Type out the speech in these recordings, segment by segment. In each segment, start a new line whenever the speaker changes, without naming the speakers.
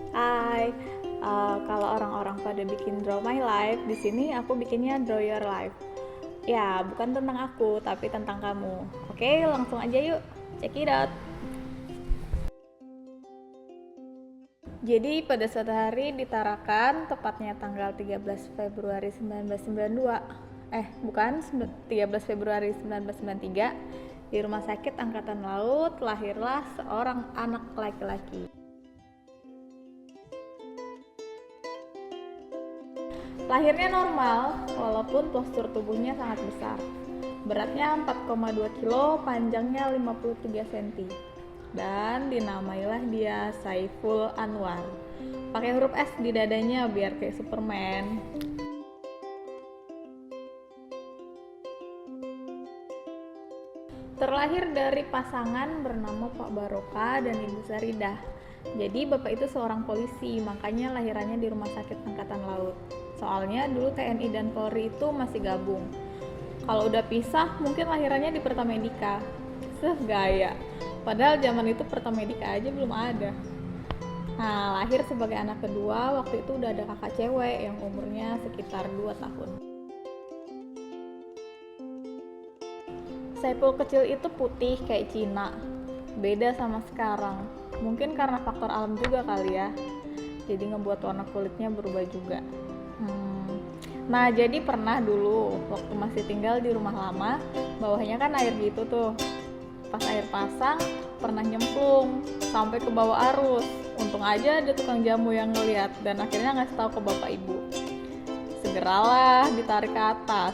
Hai, kalau orang-orang pada bikin Draw My Life, di sini aku bikinnya Draw Your Life. Ya, bukan tentang aku, tapi tentang kamu. Oke, langsung aja yuk, check it out. Jadi pada suatu hari di Tarakan, tepatnya tanggal 13 Februari 1992, bukan, 13 Februari 1993, di Rumah Sakit Angkatan Laut lahirlah seorang anak laki-laki. Lahirnya normal, walaupun postur tubuhnya sangat besar. Beratnya 4,2 kilo, panjangnya 53 cm. Dan dinamailah dia Saiful Anwar. Pakai huruf S di dadanya biar kayak Superman. Terlahir dari pasangan bernama Pak Baroka dan Ibu Saridah. Jadi bapak itu seorang polisi, makanya lahirannya di Rumah Sakit Angkatan Laut. Soalnya dulu TNI dan Polri itu masih gabung. Kalau udah pisah, mungkin lahirannya di Pertamedika. Gaya. Padahal zaman itu Pertamedika aja belum ada. Nah, lahir sebagai anak kedua, waktu itu udah ada kakak cewek yang umurnya sekitar 2 tahun. Saiful kecil itu putih kayak Cina, beda sama sekarang. Mungkin karena faktor alam juga kali ya, jadi ngebuat warna kulitnya berubah juga. Nah, jadi pernah dulu waktu masih tinggal di rumah lama, bawahnya kan air gitu tuh. Pas air pasang, pernah nyemplung sampai ke bawah arus. Untung aja ada tukang jamu yang ngeliat dan akhirnya ngasih tahu ke bapak ibu. Segeralah ditarik ke atas.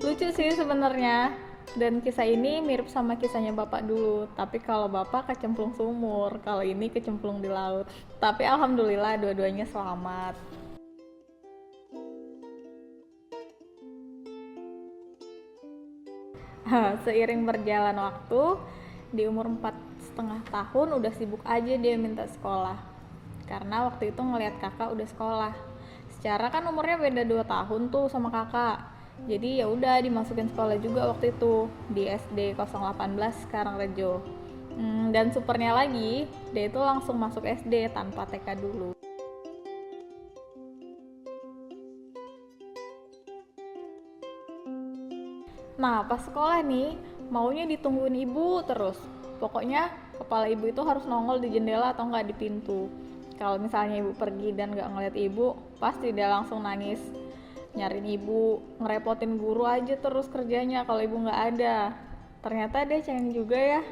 Lucu sih sebenarnya. Dan kisah ini mirip sama kisahnya bapak dulu, tapi kalau bapak kecemplung sumur, kalau ini kecemplung di laut. Tapi alhamdulillah dua-duanya selamat. Seiring berjalan waktu, di umur 4,5 tahun udah sibuk aja dia minta sekolah. Karena waktu itu ngelihat kakak udah sekolah. Secara kan umurnya beda 2 tahun tuh sama kakak. Jadi ya udah dimasukin sekolah juga waktu itu di SD 018 sekarang Rejo. Dan supernya lagi, dia itu langsung masuk SD tanpa TK dulu. Nah, pas sekolah nih, maunya ditungguin ibu terus. Pokoknya kepala ibu itu harus nongol di jendela atau nggak di pintu. Kalau misalnya ibu pergi dan nggak ngeliat ibu, pasti dia langsung nangis. Nyariin ibu, ngerepotin guru aja terus kerjanya kalau ibu nggak ada. Ternyata dia cengeng juga ya.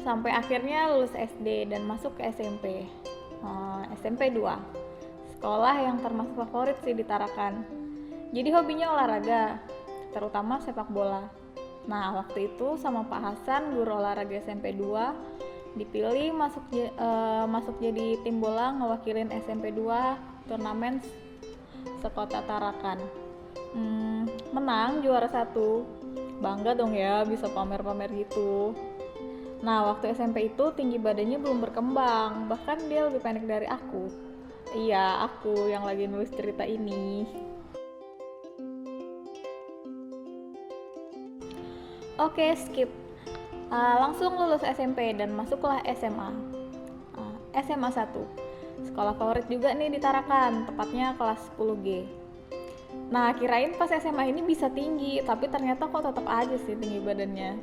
Sampai akhirnya lulus SD dan masuk ke SMP. SMP 2. Sekolah yang termasuk favorit sih di Tarakan. Jadi hobinya olahraga, terutama sepak bola. Nah, waktu itu sama Pak Hasan, guru olahraga SMP 2, dipilih masuk jadi tim bola ngewakilin SMP 2 turnamen sekota Tarakan. Menang juara 1. Bangga dong ya bisa pamer-pamer gitu. Nah, waktu SMP itu tinggi badannya belum berkembang, bahkan dia lebih pendek dari aku. Iya, aku yang lagi nulis cerita ini. Oke, skip. Langsung lulus SMP dan masuklah SMA. SMA 1. Sekolah favorit juga nih di Tarakan, tepatnya kelas 10G. Nah, kirain pas SMA ini bisa tinggi, tapi ternyata kok tetap aja sih tinggi badannya.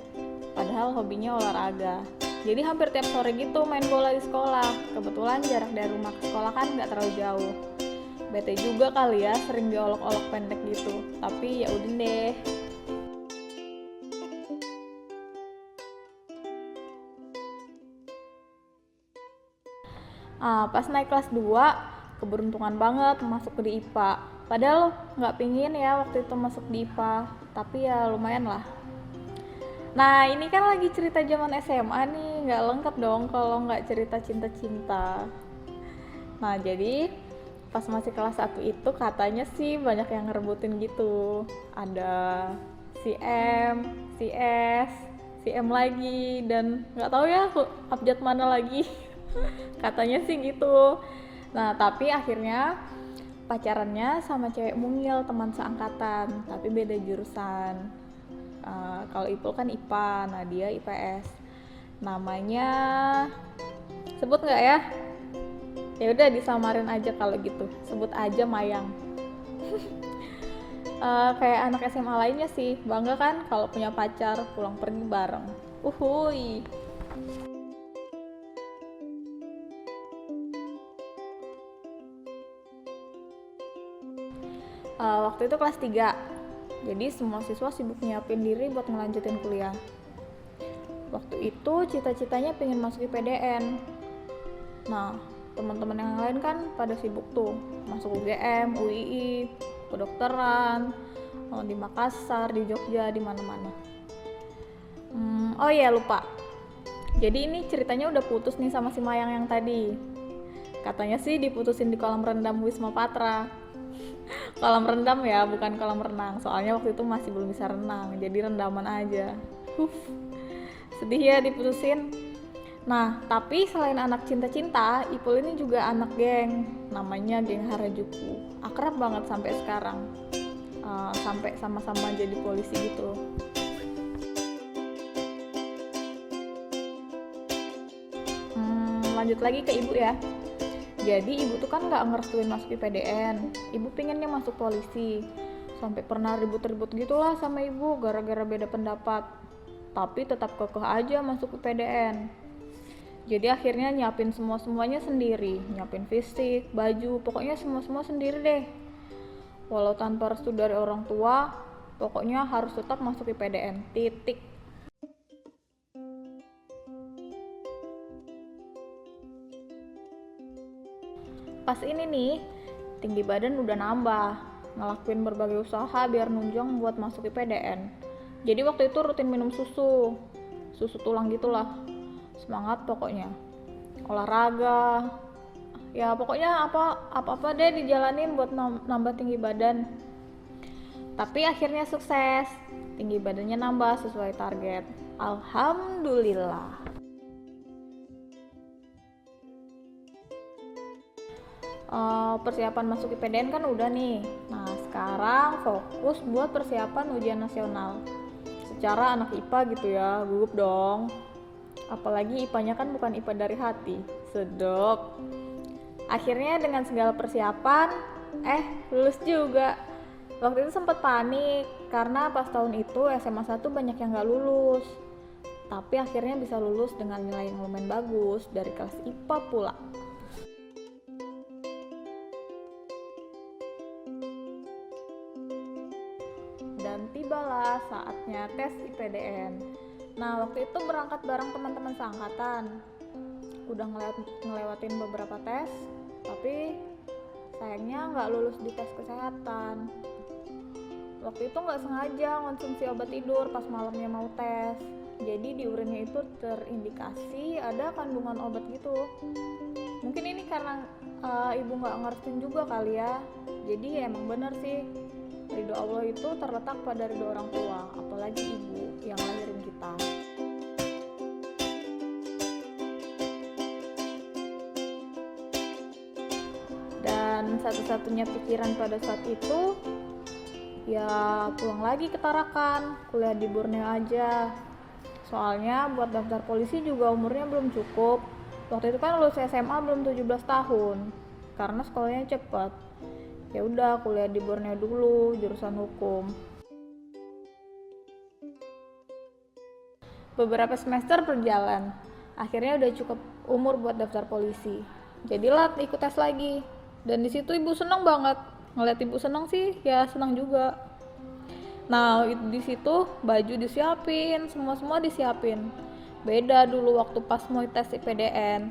Padahal hobinya olahraga. Jadi hampir tiap sore gitu main bola di sekolah. Kebetulan jarak dari rumah ke sekolah kan nggak terlalu jauh. Bete juga kali ya sering diolok-olok pendek gitu. Tapi ya udah deh. Pas naik kelas 2, keberuntungan banget masuk ke di IPA. Padahal nggak pingin ya waktu itu masuk di IPA, tapi ya lumayan lah. Nah, ini kan lagi cerita zaman SMA nih, nggak lengkap dong kalau nggak cerita cinta-cinta. Nah, jadi pas masih kelas 1 itu katanya sih banyak yang ngerebutin gitu. Ada si M, si S, si M lagi, dan nggak tahu ya abjad mana lagi. Katanya sih gitu. Nah, tapi akhirnya pacarannya sama cewek mungil teman seangkatan, tapi beda jurusan. Kalau Ipul kan IPA, nah dia IPS. Namanya sebut nggak ya? Ya udah disamarin aja kalau gitu, sebut aja Mayang. Kayak anak SMA lainnya sih, bangga kan kalau punya pacar pulang pergi bareng. Uhuy. Waktu itu kelas 3. Jadi semua siswa sibuk nyiapin diri buat ngelanjutin kuliah. Waktu itu cita-citanya pengen masuk IPDN. Nah, teman-teman yang lain kan pada sibuk tuh masuk UGM, UII, kedokteran, di Makassar, di Jogja, di mana-mana. Oh iya lupa. Jadi ini ceritanya udah putus nih sama si Mayang yang tadi. Katanya sih diputusin di kolam rendam Wisma Patra. Kolam rendam ya, bukan kolam renang. Soalnya waktu itu masih belum bisa renang, jadi rendaman aja. Sedih ya diputusin. Nah, tapi selain anak cinta-cinta, Ipul ini juga anak geng. Namanya geng Harajuku. Akrab banget sampai sekarang. Sampai sama-sama jadi polisi gitu. Lanjut lagi ke ibu ya. Jadi ibu tuh kan gak ngerestuin masuk IPDN. Ibu pengennya masuk polisi. Sampai pernah ribut-ribut gitulah sama ibu gara-gara beda pendapat. Tapi tetap kekeh aja masuk IPDN. Jadi akhirnya nyiapin semuanya sendiri. Nyiapin fisik, baju, pokoknya semua sendiri deh. Walau tanpa restu dari orang tua, pokoknya harus tetap masuk IPDN. Titik. Pas ini nih, tinggi badan udah nambah, ngelakuin berbagai usaha biar nunjang buat masuk IPDN. Jadi waktu itu rutin minum susu tulang gitulah. Semangat pokoknya. Olahraga, ya pokoknya apa deh dijalanin buat nambah tinggi badan. Tapi akhirnya sukses, tinggi badannya nambah sesuai target. Alhamdulillah. Persiapan masuk IPDN kan udah nih. Nah sekarang fokus buat persiapan ujian nasional. Secara anak IPA gitu ya, gugup dong. Apalagi IPA-nya kan bukan IPA dari hati. Sedap. Akhirnya dengan segala persiapan, lulus juga. Waktu itu sempat panik karena pas tahun itu SMA 1 banyak yang gak lulus. Tapi akhirnya bisa lulus dengan nilai yang lumayan bagus dari kelas IPA pula. Dan tibalah saatnya tes IPDN. Nah waktu itu berangkat bareng teman-teman seangkatan. Udah ngelewatin beberapa tes, tapi sayangnya nggak lulus di tes kesehatan. Waktu itu nggak sengaja konsumsi obat tidur pas malamnya mau tes. Jadi di urinnya itu terindikasi ada kandungan obat gitu. Mungkin ini karena ibu nggak ngertiin juga kali ya. Jadi emang bener sih, ridho Allah itu terletak pada ridho orang tua, apalagi ibu yang lahirin kita. Dan satu-satunya pikiran pada saat itu, ya pulang lagi ke Tarakan, kuliah di Borneo aja. Soalnya buat daftar polisi juga umurnya belum cukup. Waktu itu kan lulus SMA belum 17 tahun, karena sekolahnya cepet. Ya udah kuliah di Borneo dulu, jurusan hukum. Beberapa semester berjalan, akhirnya udah cukup umur buat daftar polisi. Jadilah ikut tes lagi. Dan di situ ibu seneng banget. Ngeliat ibu seneng sih, ya senang juga. Nah, di situ baju disiapin, semua disiapin. Beda dulu waktu pas mau tes IPDN.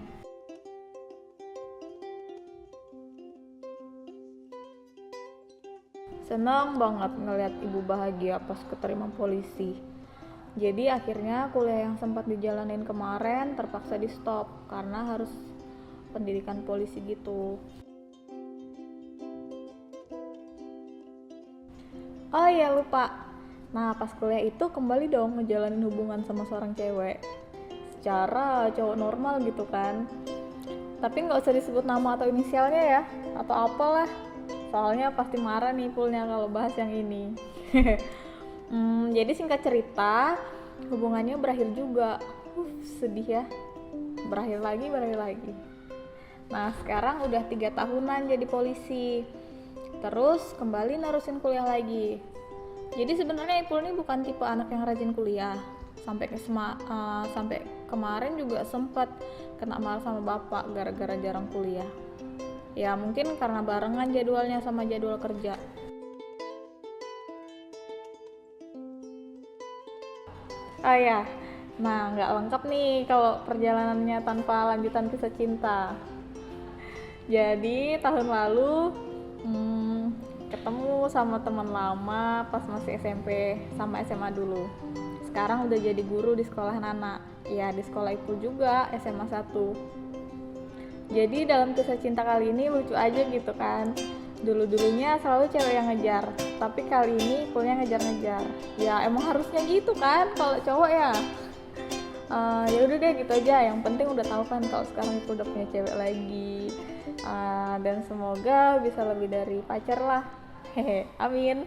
Senang banget ngeliat ibu bahagia pas keterima polisi. Jadi akhirnya kuliah yang sempat dijalanin kemarin terpaksa di stop karena harus pendidikan polisi gitu. Oh iya lupa. Nah pas kuliah itu kembali dong ngejalanin hubungan sama seorang cewek. Secara cowok normal gitu kan. Tapi nggak usah disebut nama atau inisialnya ya, atau apalah. Soalnya pasti marah nih Pulnya kalau bahas yang ini. Jadi singkat cerita, hubungannya berakhir juga. Sedih ya. Berakhir lagi. Nah, sekarang udah 3 tahunan jadi polisi. Terus kembali nerusin kuliah lagi. Jadi sebenarnya Ipul ini bukan tipe anak yang rajin kuliah. Sampai kemarin juga sempat kena marah sama bapak gara-gara jarang kuliah. Ya mungkin karena barengan jadwalnya sama jadwal kerja. Oh ya, nah nggak lengkap nih kalau perjalanannya tanpa lanjutan kisah cinta. Jadi tahun lalu ketemu sama teman lama pas masih SMP sama SMA dulu. Sekarang udah jadi guru di sekolah Nana. Ya di sekolah itu juga SMA 1. Jadi dalam kisah cinta kali ini lucu aja gitu kan. Dulu-dulunya selalu cewek yang ngejar, tapi kali ini Ipulnya ngejar-ngejar. Ya emang harusnya gitu kan kalau cowok ya. Ya udah deh gitu aja. Yang penting udah tahu kan kalau sekarang Ipul udah punya cewek lagi. Dan semoga bisa lebih dari pacar lah. Hehe, amin.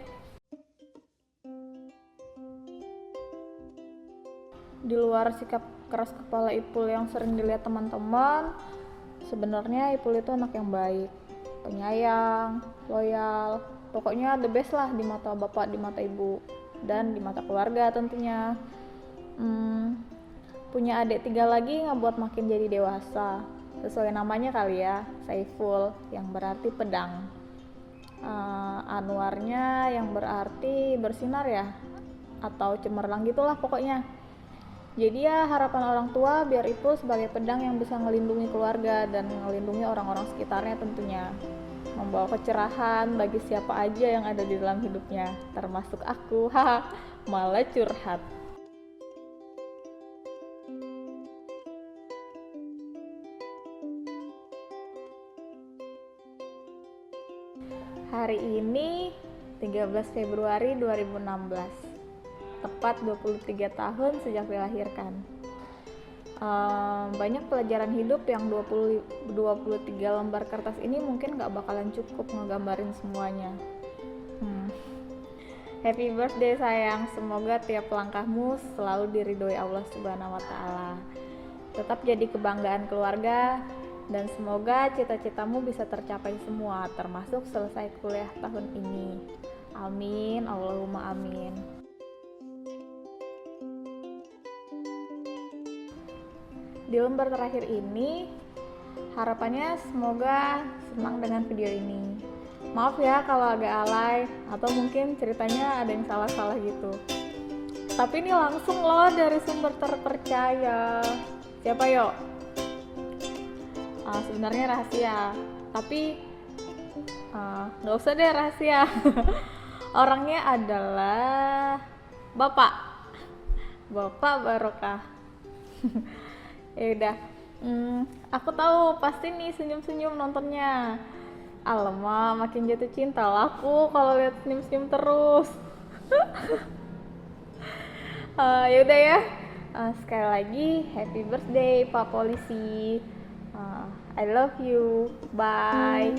Di luar sikap keras kepala Ipul yang sering dilihat teman-teman, sebenarnya Ipul itu anak yang baik, penyayang, loyal, pokoknya the best lah di mata bapak, di mata ibu, dan di mata keluarga tentunya. Punya adik 3 lagi ngebuat makin jadi dewasa, sesuai namanya kali ya, Saiful, yang berarti pedang. Anwarnya yang berarti bersinar ya, atau cemerlang gitulah pokoknya. Jadi ya harapan orang tua biar Ipul sebagai pedang yang bisa ngelindungi keluarga dan ngelindungi orang-orang sekitarnya tentunya. Membawa kecerahan bagi siapa aja yang ada di dalam hidupnya, termasuk aku. Haha, malah curhat. Hari ini 13 Februari 2016. Tepat 23 tahun sejak dilahirkan. Banyak pelajaran hidup yang 23 lembar kertas ini mungkin gak bakalan cukup ngegambarin semuanya. Happy birthday sayang, semoga tiap langkahmu selalu diridhoi Allah Subhanahu wa Ta'ala. Tetap jadi kebanggaan keluarga, dan semoga cita-citamu bisa tercapai semua, termasuk selesai kuliah tahun ini. Amin, Allahumma amin. Di lembar terakhir ini, harapannya semoga senang dengan video ini. Maaf ya kalau agak alay, atau mungkin ceritanya ada yang salah-salah gitu. Tapi ini langsung loh dari sumber terpercaya. Siapa yuk? Sebenarnya rahasia, tapi nggak usah deh rahasia. Orangnya adalah Bapak Barokah. Ya udah, aku tahu pasti nih senyum-senyum nontonnya. Alamak, makin jatuh cinta lah aku kalau lihat senyum-senyum terus. Ya udah ya, sekali lagi happy birthday Pak Polisi. I love you, bye.